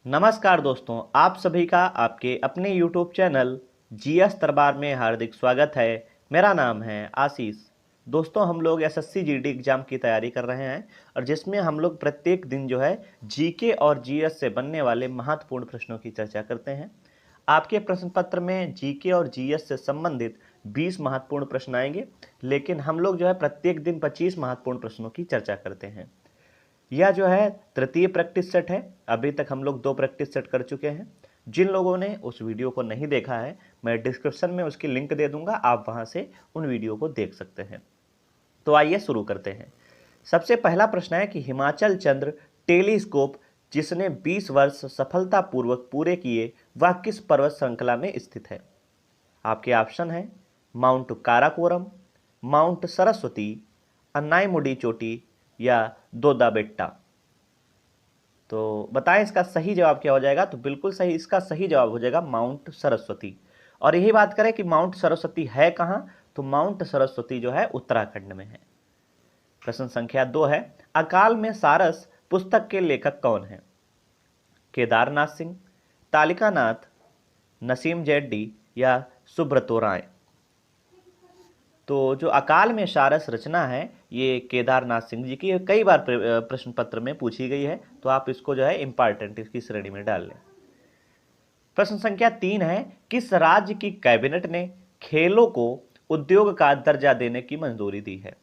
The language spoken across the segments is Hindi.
नमस्कार दोस्तों, आप सभी का आपके अपने YouTube चैनल जीएस दरबार में हार्दिक स्वागत है। मेरा नाम है आशीष। दोस्तों, हम लोग एसएससी जीडी एग्जाम की तैयारी कर रहे हैं और जिसमें हम लोग प्रत्येक दिन जो है जीके और जीएस से बनने वाले महत्वपूर्ण प्रश्नों की चर्चा करते हैं। आपके प्रश्न पत्र में जीके और जीएस से संबंधित 20 महत्वपूर्ण प्रश्न आएंगे, लेकिन हम लोग जो है प्रत्येक दिन 25 महत्वपूर्ण प्रश्नों की चर्चा करते हैं। यह जो है तृतीय प्रैक्टिस सेट है। अभी तक हम लोग 2 प्रैक्टिस सेट कर चुके हैं। जिन लोगों ने उस वीडियो को नहीं देखा है, मैं डिस्क्रिप्शन में उसकी लिंक दे दूंगा, आप वहां से उन वीडियो को देख सकते हैं। तो आइए शुरू करते हैं। सबसे पहला प्रश्न है कि हिमाचल चंद्र टेलीस्कोप जिसने 20 वर्ष सफलतापूर्वक पूरे किए, वह किस पर्वत श्रृंखला में स्थित है? आपके ऑप्शन है माउंट काराकोरम, माउंट सरस्वती, अन्नाईमुडी चोटी या दोदा बेट्टा। तो बताएं इसका सही जवाब क्या हो जाएगा। तो बिल्कुल सही, इसका सही जवाब हो जाएगा माउंट सरस्वती। और यही बात करें कि माउंट सरस्वती है कहां, तो माउंट सरस्वती जो है उत्तराखंड में है। प्रश्न संख्या 2 है, अकाल में सारस पुस्तक के लेखक कौन है? केदारनाथ सिंह, तालिकानाथ, नसीम जैदी या सुब्रतो राय। तो जो अकाल में सारस रचना है, ये केदारनाथ सिंह जी की कई बार प्रश्न पत्र में पूछी गई है, तो आप इसको जो है इंपॉर्टेंट इसकी श्रेणी में डाल लें। प्रश्न संख्या 3 है, किस राज्य की कैबिनेट ने खेलों को उद्योग का दर्जा देने की मंजूरी दी है?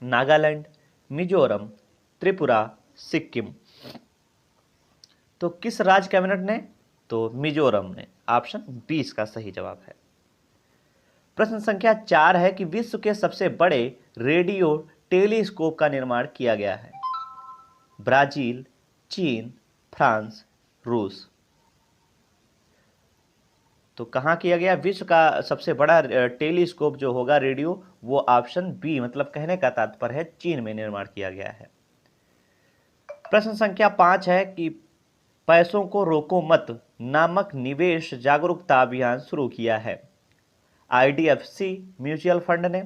नागालैंड, मिजोरम, त्रिपुरा, सिक्किम। तो किस राज्य कैबिनेट ने? तो मिजोरम ने। ऑप्शन 20 का सही जवाब है। प्रश्न संख्या 4 है कि विश्व के सबसे बड़े रेडियो टेलीस्कोप का निर्माण किया गया है? ब्राजील, चीन, फ्रांस, रूस। तो कहां किया गया विश्व का सबसे बड़ा टेलीस्कोप जो होगा रेडियो, वो ऑप्शन बी, मतलब कहने का तात्पर्य है चीन में निर्माण किया गया है। प्रश्न संख्या 5 है कि पैसों को रोको मत नामक निवेश जागरूकता अभियान शुरू किया है? आईडीएफसी म्यूचुअल फंड ने,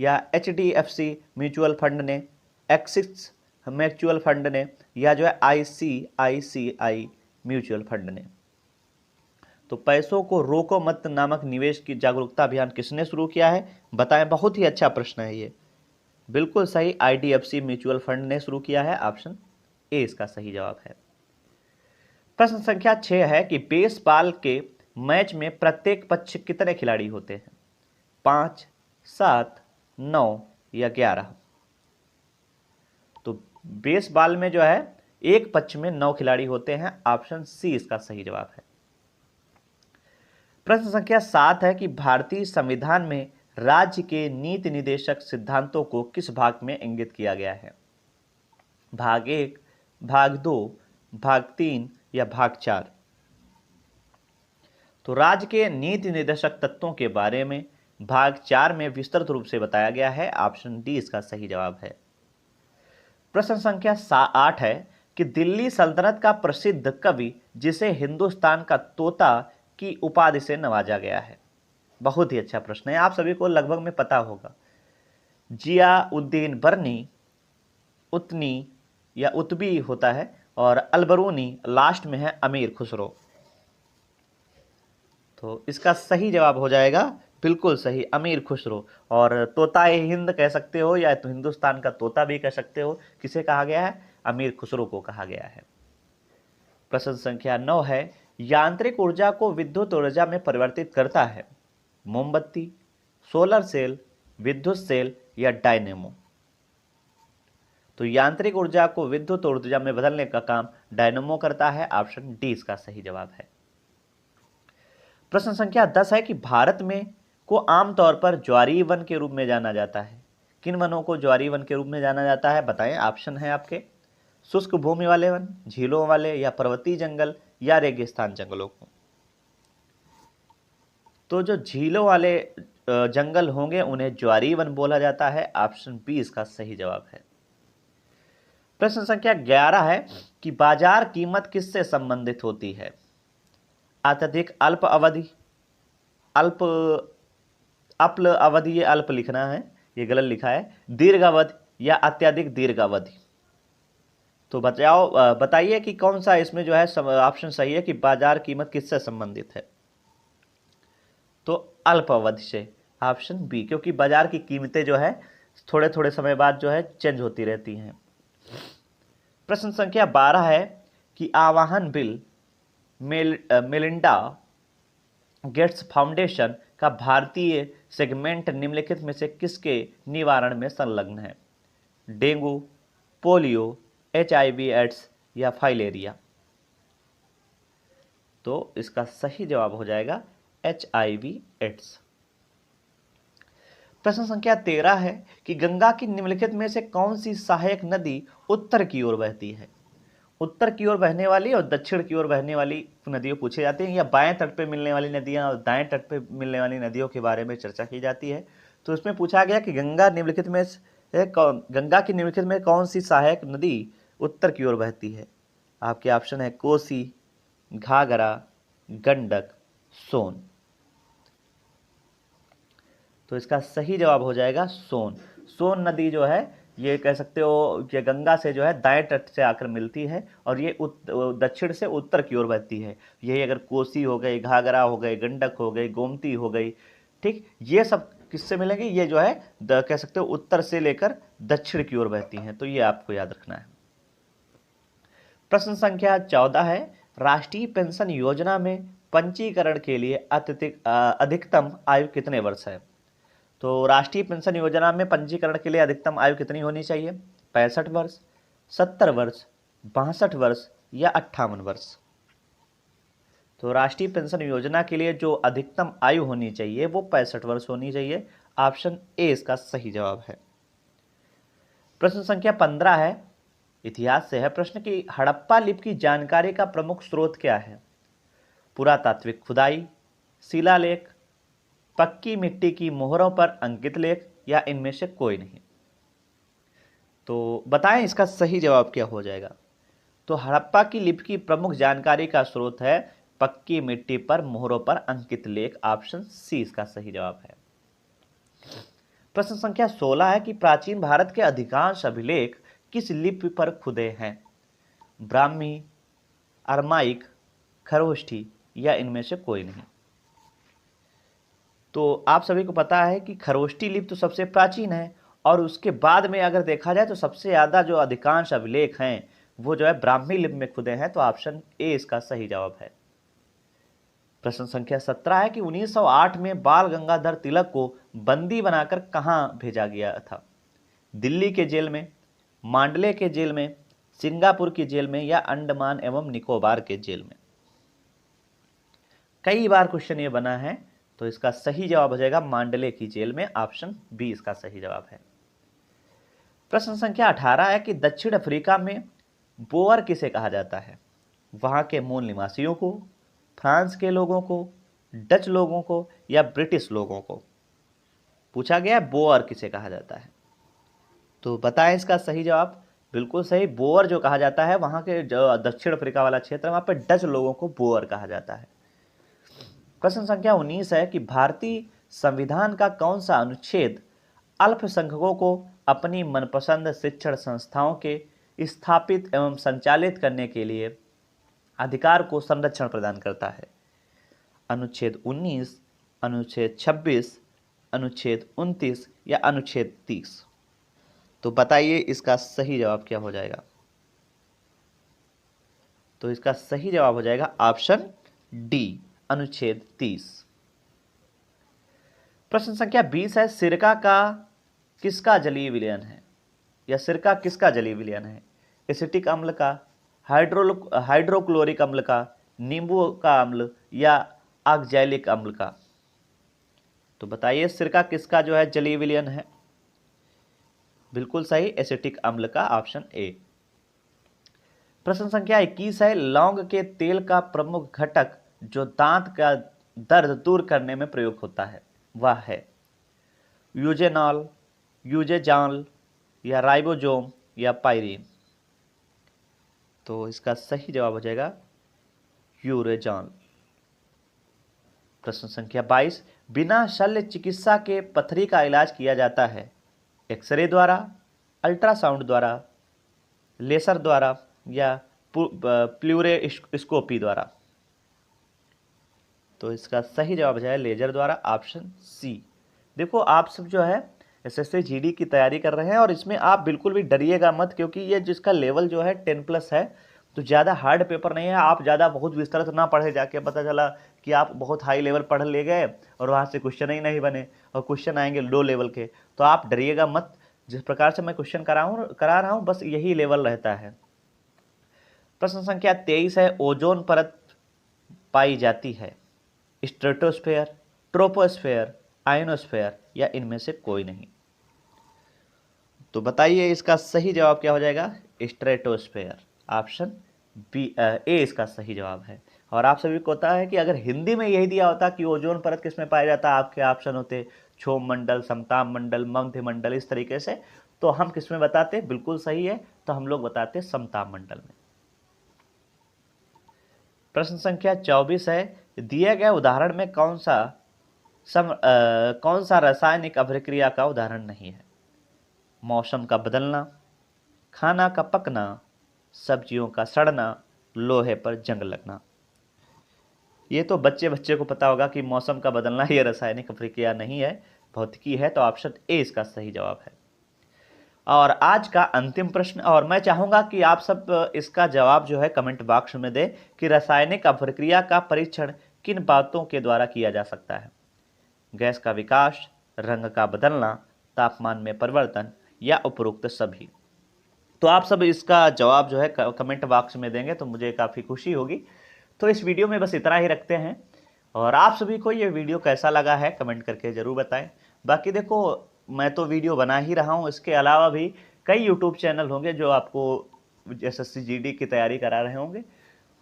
या एचडीएफसी म्यूचुअल फंड ने, एक्सिस म्यूचुअल फंड ने, या जो है आईसीआईसीआई म्यूचुअल फंड ने। तो पैसों को रोको मत नामक निवेश की जागरूकता अभियान किसने शुरू किया है? बताएं। बहुत ही अच्छा प्रश्न है ये। बिल्कुल सही, आईडीएफसी म्यूचुअल फंड ने शुरू किया है। ऑप्शन ए इसका सही जवाब है। प्रश्न संख्या 6 है कि बेसबॉल के मैच में प्रत्येक पक्ष कितने खिलाड़ी होते हैं? 5, 7, 9 या 11। तो बेसबॉल में जो है एक पक्ष में 9 खिलाड़ी होते हैं। ऑप्शन सी इसका सही जवाब है। प्रश्न संख्या 7 है कि भारतीय संविधान में राज्य के नीति निदेशक सिद्धांतों को किस भाग में इंगित किया गया है? भाग 1, भाग 2, भाग 3 या भाग 4। तो राज्य के नीति निर्देशक तत्वों के बारे में भाग 4 में विस्तृत रूप से बताया गया है। ऑप्शन डी इसका सही जवाब है। प्रश्न संख्या 8 है कि दिल्ली सल्तनत का प्रसिद्ध कवि जिसे हिंदुस्तान का तोता की उपाधि से नवाजा गया है? बहुत ही अच्छा प्रश्न है, आप सभी को लगभग में पता होगा। जियाउद्दीन बर्नी, उतनी या उतबी होता है, और अलबरूनी लास्ट में है अमीर खुसरो। तो इसका सही जवाब हो जाएगा बिल्कुल सही, अमीर खुसरो। और तोता हिंद कह सकते हो, या तो हिंदुस्तान का तोता भी कह सकते हो। किसे कहा गया है? अमीर खुसरो को कहा गया है। प्रश्न संख्या 9 है, यांत्रिक ऊर्जा को विद्युत ऊर्जा में परिवर्तित करता है? मोमबत्ती, सोलर सेल, विद्युत सेल या डायनेमो। तो यांत्रिक ऊर्जा को विद्युत ऊर्जा में बदलने का काम डायनेमो करता है। ऑप्शन डी इसका सही जवाब है। प्रश्न संख्या 10 है कि भारत में को आमतौर पर ज्वारीय वन के रूप में जाना जाता है? किन वनों को ज्वारीय वन के रूप में जाना जाता है? बताएं। ऑप्शन है आपके शुष्क भूमि वाले वन, झीलों वाले, या पर्वतीय जंगल या रेगिस्तान जंगलों को। तो जो झीलों वाले जंगल होंगे उन्हें ज्वारीय वन बोला जाता है। ऑप्शन बी इसका सही जवाब है। प्रश्न संख्या 11 है कि बाजार कीमत किससे संबंधित होती है? अत्यधिक अल्प अवधि, अल्प अल्प अवधि, ये अल्प लिखना है, ये गलत लिखा है, दीर्घ अवधि या अत्यधिक दीर्घ अवधि। तो बताइए कि कौन सा इसमें जो है ऑप्शन सही है कि बाजार कीमत किससे संबंधित है। तो अल्प अवधि से, ऑप्शन बी, क्योंकि बाजार की कीमतें जो है थोड़े थोड़े समय बाद जो है चेंज होती रहती हैं। प्रश्न संख्या 12 है कि आवाहन बिल मेलिंडा गेट्स फाउंडेशन का भारतीय सेगमेंट निम्नलिखित में से किसके निवारण में संलग्न है। डेंगू, पोलियो, HIV एड्स या फाइलेरिया। तो इसका सही जवाब हो जाएगा HIV एड्स। प्रश्न संख्या 13 है कि गंगा की निम्नलिखित में से कौन सी सहायक नदी उत्तर की ओर बहती है। उत्तर की ओर बहने वाली और दक्षिण की ओर बहने वाली नदियों पूछी जाती हैं, या बाएं तट पे मिलने वाली नदियां और दाएं तट पे मिलने वाली नदियों के बारे में चर्चा की जाती है। तो इसमें पूछा गया कि गंगा की निम्नलिखित में कौन सी सहायक नदी उत्तर की ओर बहती है। आपके ऑप्शन है कोसी, घाघरा, गंडक, सोन। तो इसका सही जवाब हो जाएगा सोन। सोन नदी जो है ये कह सकते हो ये गंगा से जो है दाएं तट से आकर मिलती है और ये दक्षिण से उत्तर की ओर बहती है। यही अगर कोसी हो गई, घाघरा हो गई, गंडक हो गई, गोमती हो गई, ठीक, ये सब किससे मिलेंगे, ये जो है कह सकते हो उत्तर से लेकर दक्षिण की ओर बहती हैं। तो ये आपको याद रखना है। प्रश्न संख्या 14 है राष्ट्रीय पेंशन योजना में पंजीकरण के लिए अधिकतम आयु कितने वर्ष है। तो राष्ट्रीय पेंशन योजना में पंजीकरण के लिए अधिकतम आयु कितनी होनी चाहिए। 65 वर्ष, 70 वर्ष, 62 वर्ष या 58 वर्ष। तो राष्ट्रीय पेंशन योजना के लिए जो अधिकतम आयु होनी चाहिए वो 65 वर्ष होनी चाहिए। ऑप्शन ए इसका सही जवाब है। प्रश्न संख्या 15 है, इतिहास से है प्रश्न कि हड़प्पा लिपि की जानकारी का प्रमुख स्रोत क्या है। पुरातात्विक खुदाई, शिलालेख, पक्की मिट्टी की मोहरों पर अंकित लेख या इनमें से कोई नहीं। तो बताएं इसका सही जवाब क्या हो जाएगा। तो हड़प्पा की लिपि की प्रमुख जानकारी का स्रोत है पक्की मिट्टी पर मोहरों पर अंकित लेख। ऑप्शन सी इसका सही जवाब है। प्रश्न संख्या 16 है कि प्राचीन भारत के अधिकांश अभिलेख किस लिपि पर खुदे हैं। ब्राह्मी, अरमाइक, खरोष्ठी या इनमें से कोई नहीं। तो आप सभी को पता है कि खरोष्ठी लिपि तो सबसे प्राचीन है और उसके बाद में अगर देखा जाए तो सबसे ज़्यादा जो अधिकांश अभिलेख हैं वो जो है ब्राह्मी लिपि में खुदे हैं। तो ऑप्शन ए इसका सही जवाब है। प्रश्न संख्या 17 है कि 1908 में बाल गंगाधर तिलक को बंदी बनाकर कहां भेजा गया था। दिल्ली के जेल में, मांडले के जेल में, सिंगापुर की जेल में या अंडमान एवं निकोबार के जेल में। कई बार क्वेश्चन ये बना है। तो इसका सही जवाब हो जाएगा मांडले की जेल में। ऑप्शन बी इसका सही जवाब है। प्रश्न संख्या 18 है कि दक्षिण अफ्रीका में बोअर किसे कहा जाता है। वहां के मूल निवासियों को, फ्रांस के लोगों को, डच लोगों को या ब्रिटिश लोगों को। पूछा गया बोअर किसे कहा जाता है। तो बताएं इसका सही जवाब। बिल्कुल सही, बोअर जो कहा जाता है वहां के जो दक्षिण अफ्रीका वाला क्षेत्र वहां पर डच लोगों को बोअर कहा जाता है। प्रश्न संख्या 19 है कि भारतीय संविधान का कौन सा अनुच्छेद अल्पसंख्यकों को अपनी मनपसंद शिक्षण संस्थाओं के स्थापित एवं संचालित करने के लिए अधिकार को संरक्षण प्रदान करता है। अनुच्छेद 19, अनुच्छेद 26, अनुच्छेद 29 या अनुच्छेद 30। तो बताइए इसका सही जवाब क्या हो जाएगा। तो इसका सही जवाब हो जाएगा ऑप्शन डी, अनुच्छेद 30। प्रश्न संख्या 20 है, सिरका का किसका जलीय विलयन है, या सिरका किसका जलीय विलयन है। एसिटिक अम्ल का, हाइड्रोक्लोरिक अम्ल का, नींबू का अम्ल या ऑक्जैलिक अम्ल का। तो बताइए सिरका किसका जो है जलीय विलयन है। बिल्कुल सही, एसिटिक अम्ल का, ऑप्शन ए। प्रश्न संख्या 21 है, लौंग के तेल का प्रमुख घटक जो दांत का दर्द दूर करने में प्रयोग होता है वह है यूजेनॉल, यूजेजाल या राइबोसोम या पायरीन। तो इसका सही जवाब हो जाएगा यूरेजॉल। प्रश्न संख्या 22, बिना शल्य चिकित्सा के पथरी का इलाज किया जाता है एक्सरे द्वारा, अल्ट्रासाउंड द्वारा, लेसर द्वारा या प्लूरेस्कोपी द्वारा? तो इसका सही जवाब है लेजर द्वारा, ऑप्शन सी। देखो आप सब जो है एसएससी जीडी की तैयारी कर रहे हैं और इसमें आप बिल्कुल भी डरिएगा मत, क्योंकि ये जिसका लेवल जो है 10+ है, तो ज़्यादा हार्ड पेपर नहीं है। आप ज़्यादा बहुत विस्तृत ना पढ़े, जाके पता चला कि आप बहुत हाई लेवल पढ़ ले गए और वहाँ से क्वेश्चन ही नहीं बने और क्वेश्चन आएंगे लो लेवल के। तो आप डरिएगा मत, जिस प्रकार से मैं क्वेश्चन करा रहा हूँ बस यही लेवल रहता है। प्रश्न संख्या 23 है, ओजोन परत पाई जाती है स्ट्रेटोस्फेयर, ट्रोपोस्फेयर, आयनोस्फेयर या इनमें से कोई नहीं? तो बताइए इसका सही जवाब क्या हो जाएगा? स्ट्रेटोस्फेयर, ऑप्शन बी ए इसका सही जवाब है। और आप सभी को पता है कि अगर हिंदी में यही दिया होता कि ओजोन परत किस में पाया जाता, आपके ऑप्शन होते क्षोभ मंडल, समताप मंडल, मध्य मंडल, इस तरीके से, तो हम किस में बताते? बिल्कुल सही है, तो हम लोग बताते समताप मंडल में। प्रश्न संख्या 24 है, दिए गए उदाहरण में कौन सा रासायनिक अभिक्रिया का उदाहरण नहीं है? मौसम का बदलना, खाना का पकना, सब्जियों का सड़ना, लोहे पर जंग लगना। ये तो बच्चे को पता होगा कि मौसम का बदलना ये रासायनिक अभिक्रिया नहीं है, भौतिकी है, तो ऑप्शन ए इसका सही जवाब है। और आज का अंतिम प्रश्न, और मैं चाहूंगा कि आप सब इसका जवाब जो है कमेंट बॉक्स में दें कि रासायनिक अभिक्रिया का परीक्षण किन बातों के द्वारा किया जा सकता है? गैस का विकास, रंग का बदलना, तापमान में परिवर्तन या उपरोक्त सभी? तो आप सब इसका जवाब जो है कमेंट बॉक्स में देंगे तो मुझे काफ़ी खुशी होगी। तो इस वीडियो में बस इतना ही रखते हैं, और आप सभी को ये वीडियो कैसा लगा है कमेंट करके ज़रूर बताएं। बाकी देखो मैं तो वीडियो बना ही रहा हूँ, इसके अलावा भी कई यूट्यूब चैनल होंगे जो आपको एसएससी जीडी की तैयारी करा रहे होंगे,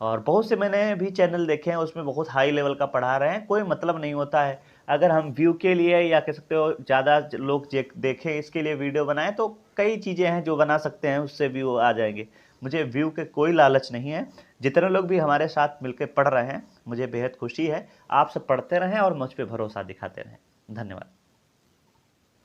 और बहुत से मैंने भी चैनल देखे हैं उसमें बहुत हाई लेवल का पढ़ा रहे हैं। कोई मतलब नहीं होता है, अगर हम व्यू के लिए या कह सकते हो ज़्यादा लोग देखें इसके लिए वीडियो बनाएं, तो कई चीज़ें हैं जो बना सकते हैं, उससे व्यू आ जाएंगे। मुझे व्यू के कोई लालच नहीं है। जितने लोग भी हमारे साथ मिलकर पढ़ रहे हैं मुझे बेहद खुशी है। आप सब पढ़ते रहें और मुझ पर भरोसा दिखाते रहें। धन्यवाद।